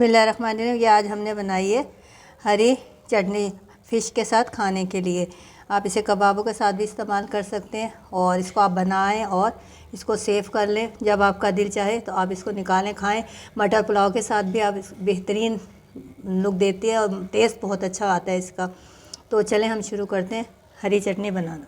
बिस्मिल्लाहिर्रहमानिर्रहीम। ये आज हमने बनाई है हरी चटनी फ़िश के साथ खाने के लिए। आप इसे कबाबों के साथ भी इस्तेमाल कर सकते हैं और इसको आप बनाएं और इसको सेव कर लें। जब आपका दिल चाहे तो आप इसको निकालें, खाएं। मटर पुलाव के साथ भी आप बेहतरीन लुक देती है और टेस्ट बहुत अच्छा आता है इसका। तो चलें हम शुरू करते हैं हरी चटनी बनाना।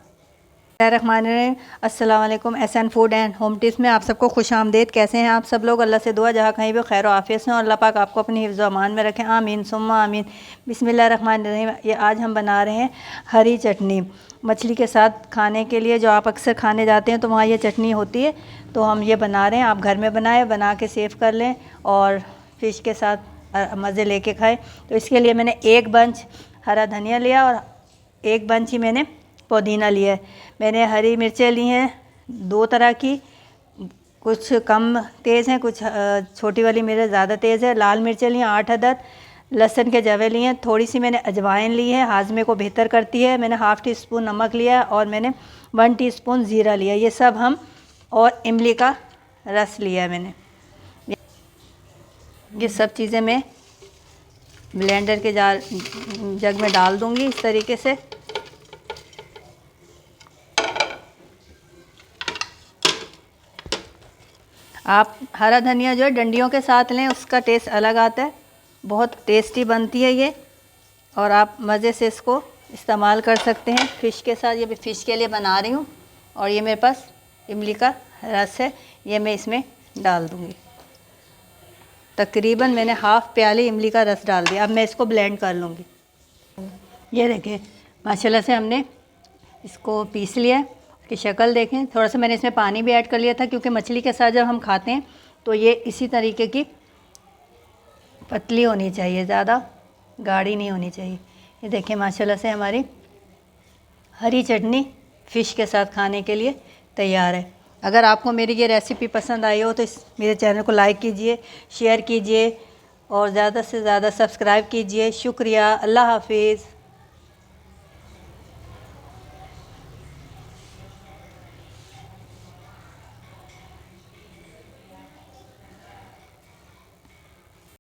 अस्सलाम वालेकुम। SN food and home tips में आप सबको खुश आमदेद। कैसे हैं आप सब लोग? अल्लाह से दुआ जहाँ कहीं भी खैर आफियत में और अल्लाह पाक आपको अपनी हिफ्ज़ अमान में रखें। आमीन सुम्मा आमीन। बिस्मिल्लाहिर्रहमानिर्रहीम। ये आज हम बना रहे हैं हरी चटनी मछली के साथ खाने के लिए। जो आप अक्सर खाने जाते हैं तो वहाँ ये चटनी होती है, तो हम ये बना रहे हैं। आप घर में बनाएं, बना के सेव कर लें और फ़िश के साथ मज़े लेके खाएं। तो इसके लिए मैंने एक बंच हरा धनिया लिया और एक बंच ही मैंने पुदीना लिया है। मैंने हरी मिर्चें ली हैं 2 तरह की, कुछ कम तेज़ हैं, कुछ छोटी वाली मिर्च ज़्यादा तेज़ है। लाल मिर्चें ली हैं 8 अदद। लहसुन के जवे लिए हैं। थोड़ी सी मैंने अजवाइन ली है, हाजमे को बेहतर करती है। मैंने हाफ़ टी स्पून नमक लिया है और मैंने 1 टीस्पून ज़ीरा लिया। ये सब हम और इमली का रस लिया है मैंने। ये सब चीज़ें मैं ब्लेंडर के जग में डाल दूँगी इस तरीके से। आप हरा धनिया जो है डंडियों के साथ लें, उसका टेस्ट अलग आता है, बहुत टेस्टी बनती है ये। और आप मज़े से इसको इस्तेमाल कर सकते हैं फ़िश के साथ। ये मैं फ़िश के लिए बना रही हूँ और ये मेरे पास इमली का रस है, ये मैं इसमें डाल दूँगी। तकरीबन मैंने हाफ़ प्याली इमली का रस डाल दिया। अब मैं इसको ब्लेंड कर लूँगी। ये देखिए माशाल्लाह से हमने इसको पीस लिया है। की शक्ल देखें। थोड़ा सा मैंने इसमें पानी भी ऐड कर लिया था क्योंकि मछली के साथ जब हम खाते हैं तो ये इसी तरीके की पतली होनी चाहिए, ज़्यादा गाढ़ी नहीं होनी चाहिए। ये देखें माशाल्लाह से हमारी हरी चटनी फ़िश के साथ खाने के लिए तैयार है। अगर आपको मेरी ये रेसिपी पसंद आई हो तो मेरे चैनल को लाइक कीजिए, शेयर कीजिए और ज़्यादा से ज़्यादा सब्सक्राइब कीजिए। शुक्रिया। अल्लाह हाफिज़।